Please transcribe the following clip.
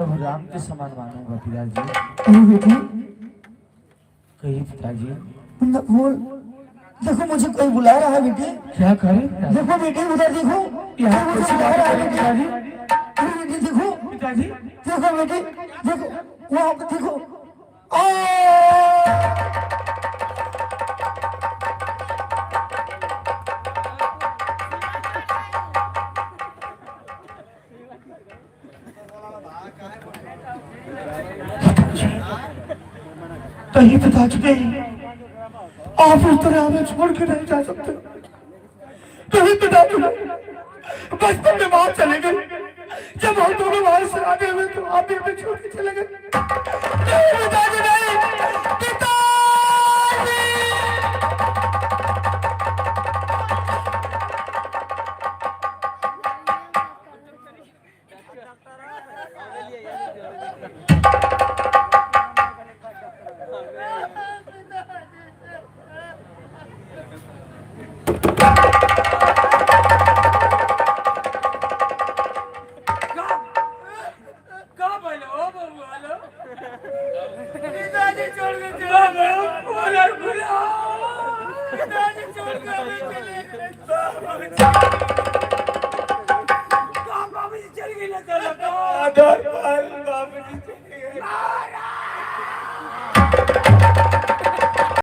राम के समान मानूंगा पिताजी। अरे बेटी कहिए पिताजी। बोल। देखो मुझे कोई बुला रहा है बेटी। क्या करें? देखो बेटी उधर देखो। यहाँ मुझे कैसी बुला बात रहा है करें बेटी। पिताजी? अरे बेटी देखो। पिताजी देखो बेटी देखो। वहाँ पे देखो। आ! कहीं पिताजी नहीं, आप इस तरह हमें छोड़ के नहीं जा सकते। कहीं पिताजी बचपन में बाहर चले गए, जब हम दोनों बाहर से आने हुए तो आप भी हमें छोड़ के चले गए। नहीं पिताजी नहीं, पिताजी। पिताजी छोड़ के चले गए। बोला खुला। पिताजी छोड़ के हमें चले गए। बाबा भी चल गई ना चलो।